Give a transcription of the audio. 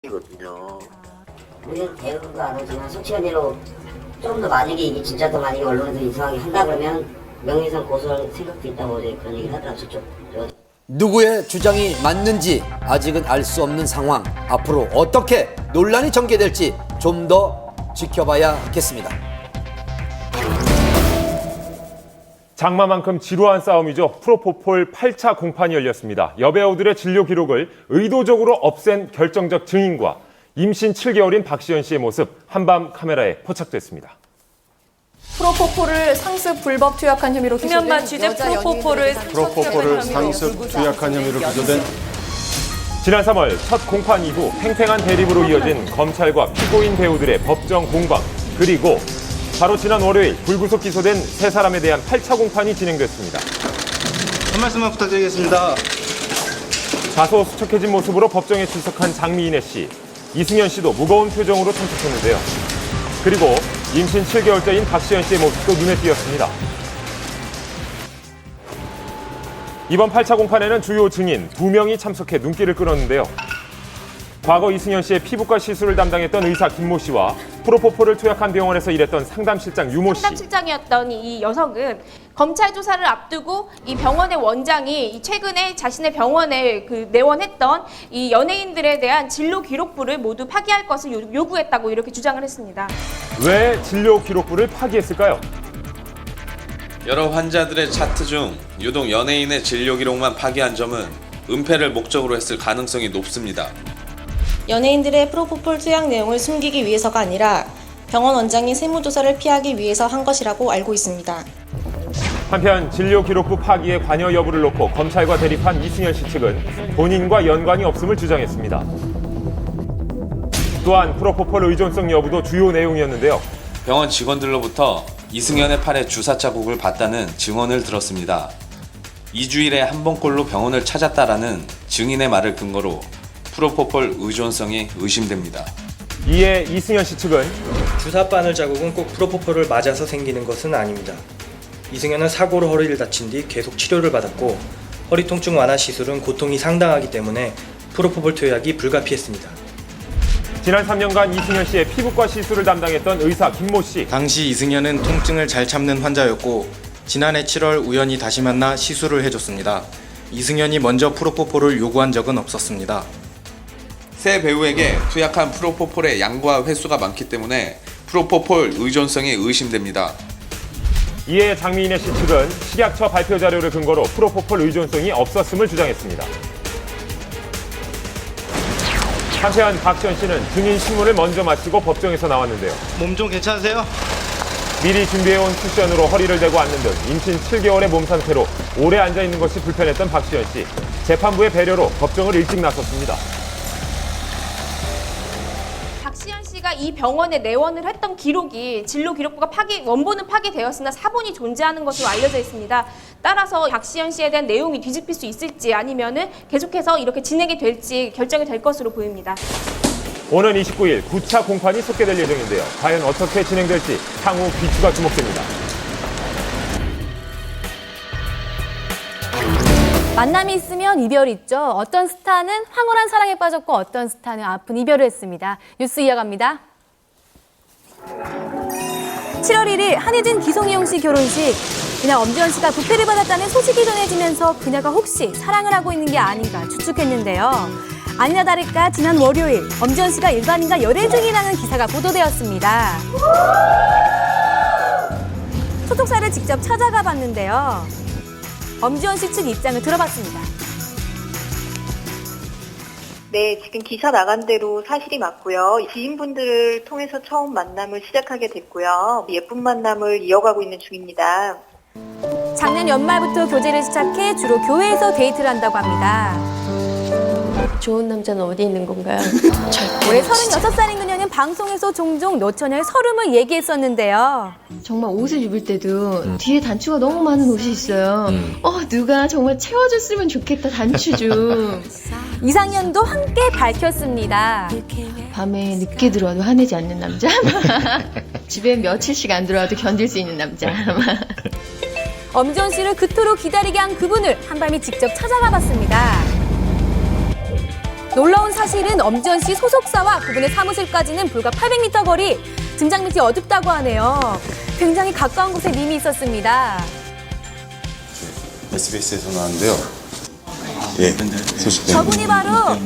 이거든요. 우리는 대부분도 안 하지만 수치원으로 좀 더 만약에 이게 진짜 더 만약에 언론에서 이상하게 한다 그러면 명예훼손 고소할 생각도 있다고 어제 그런 얘기를 하더라고요. 저쪽. 누구의 주장이 맞는지 아직은 알 수 없는 상황. 앞으로 어떻게 논란이 전개될지 좀 더 지켜봐야겠습니다. 장마만큼 지루한 싸움이죠. 프로포폴 8차 공판이 열렸습니다. 여배우들의 진료 기록을 의도적으로 없앤 결정적 증인과 임신 7개월인 박시연 씨의 모습 한밤 카메라에 포착됐습니다. 프로포폴을 상습 불법 투약한 혐의로 김현만 취재 프로포폴을 상습 투약한 혐의로 기소된 지난 3월 첫 공판 이후 팽팽한 대립으로 이어진 검찰과 피고인 배우들의 법정 공방, 그리고 바로 지난 월요일 불구속 기소된 세 사람에 대한 8차 공판이 진행됐습니다. 한 말씀만 부탁드리겠습니다. 다소 수척해진 모습으로 법정에 출석한 장미인혜 씨, 이승현 씨도 무거운 표정으로 참석했는데요. 그리고 임신 7개월째인 박시연 씨의 모습도 눈에 띄었습니다. 이번 8차 공판에는 주요 증인 2명이 참석해 눈길을 끌었는데요. 과거 이승현 씨의 피부과 시술을 담당했던 의사 김모 씨와 프로포폴을 투약한 병원에서 일했던 상담실장 유모 씨. 상담실장이었던 이 여성은 검찰 조사를 앞두고 이 병원의 원장이 최근에 자신의 병원에 내원했던 이 연예인들에 대한 진료 기록부를 모두 파기할 것을 요구했다고 이렇게 주장을 했습니다. 왜 진료 기록부를 파기했을까요? 여러 환자들의 차트 중 유독 연예인의 진료 기록만 파기한 점은 은폐를 목적으로 했을 가능성이 높습니다. 연예인들의 프로포폴 투약 내용을 숨기기 위해서가 아니라 병원 원장이 세무조사를 피하기 위해서 한 것이라고 알고 있습니다. 한편 진료 기록부 파기의 관여 여부를 놓고 검찰과 대립한 이승현 씨 측은 본인과 연관이 없음을 주장했습니다. 또한 프로포폴 의존성 여부도 주요 내용이었는데요. 병원 직원들로부터 이승현의 팔에 주사 자국을 봤다는 증언을 들었습니다. 2주일에 한 번꼴로 병원을 찾았다라는 증인의 말을 근거로 프로포폴 의존성이 의심됩니다. 이에 이승현 씨 측은 주사 바늘 자국은 꼭 프로포폴을 맞아서 생기는 것은 아닙니다. 이승현은 사고로 허리를 다친 뒤 계속 치료를 받았고 허리 통증 완화 시술은 고통이 상당하기 때문에 프로포폴 투약이 불가피했습니다. 지난 3년간 이승현 씨의 피부과 시술을 담당했던 의사 김모 씨. 당시 이승현은 통증을 잘 참는 환자였고 지난해 7월 우연히 다시 만나 시술을 해줬습니다. 이승현이 먼저 프로포폴을 요구한 적은 없었습니다. 새 배우에게 투약한 프로포폴의 양과 횟수가 많기 때문에 프로포폴 의존성이 의심됩니다. 이에 장미인혜 씨 측은 식약처 발표 자료를 근거로 프로포폴 의존성이 없었음을 주장했습니다. 한편 박시연 씨는 증인 신문을 먼저 마치고 법정에서 나왔는데요. 몸 좀 괜찮으세요? 미리 준비해온 쿠션으로 허리를 대고 앉는 등 임신 7개월의 몸 상태로 오래 앉아있는 것이 불편했던 박시연 씨. 재판부의 배려로 법정을 일찍 나섰습니다. 박시연 씨가 이 병원에 내원을 했던 기록이 진료 기록부가 원본은 파기되었으나 사본이 존재하는 것으로 알려져 있습니다. 따라서 박시연 씨에 대한 내용이 뒤집힐 수 있을지 아니면은 계속해서 이렇게 진행이 될지 결정이 될 것으로 보입니다. 오는 29일 9차 공판이 속개될 예정인데요. 과연 어떻게 진행될지 향후 귀추가 주목됩니다. 만남이 있으면 이별이 있죠. 어떤 스타는 황홀한 사랑에 빠졌고 어떤 스타는 아픈 이별을 했습니다. 뉴스 이어갑니다. 7월 1일 한혜진 기성용 씨 결혼식. 그냥 엄지원 씨가 부패를 받았다는 소식이 전해지면서 그녀가 혹시 사랑을 하고 있는 게 아닌가 추측했는데요. 아니나 다를까 지난 월요일 엄지원 씨가 일반인과 열애 중이라는 기사가 보도되었습니다. 소속사를 직접 찾아가 봤는데요. 엄지원 씨 측 입장을 들어봤습니다. 네, 지금 기사 나간 대로 사실이 맞고요. 지인분들을 통해서 처음 만남을 시작하게 됐고요. 예쁜 만남을 이어가고 있는 중입니다. 작년 연말부터 교제를 시작해 주로 교회에서 데이트를 한다고 합니다. 좋은 남자는 어디 있는 건가요? 올해 36살인 그녀는 방송에서 종종 노처녀의 서름을 얘기했었는데요. 정말 옷을 입을 때도 뒤에 단추가 너무 많은 옷이 있어요. 누가 정말 채워줬으면 좋겠다, 단추 좀. 이상년도 함께 밝혔습니다. 밤에 늦게 들어와도 화내지 않는 남자? 집에 며칠씩 안 들어와도 견딜 수 있는 남자? 엄지원 씨를 그토록 기다리게 한 그분을 한밤이 직접 찾아가 봤습니다. 놀라운 사실은 엄지원 씨 소속사와 그분의 사무실까지는 불과 800m 거리, 등장 밑이 어둡다고 하네요. 굉장히 가까운 곳에 님이 있었습니다. SBS에서 나왔는데요. 예, 소식 때문에. 저분이 바로